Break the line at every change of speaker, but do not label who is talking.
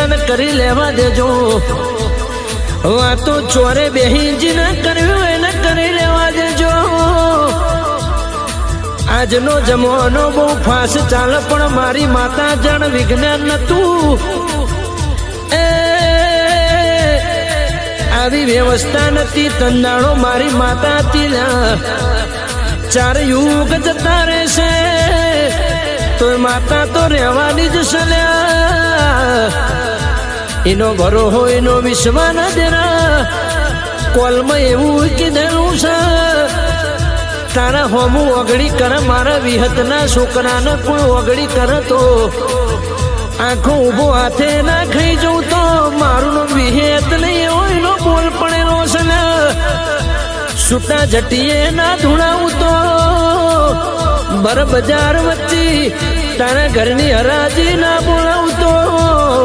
ને કરી લેવા દેજો વાતો ચોરે બેહીજી ને કર્યું એને કરી લેવા દેજો આજનો જમાનો બહુ ફાસ્ટ ચાલે પણ મારી માતા જણ વિજ્ઞાન નતું આવી વ્યવસ્થા નથી તંદાણો મારી માતા હતી 4 યુગ જતા રહેશે તો માતા તો રહેવાની જ છે એનો ભરો હોય એનો વિશ્વાસ ન દેરા કોલમાં એવું કીધેલું છે તારા હોમું ઓગળી કરે મારા વિહતના છોકરાને કોઈ ઓગળી કરે તો આંખો ઊભો હાથે ના ખાઈ જવું તો મારું વિહેત નહીં એવો એનો બોલ પડેલો છે ને છૂટા જટીએ ના ધૂણાવું તો બર બજાર વચ્ચે તારા ઘરની હરાજી ના બોલાવું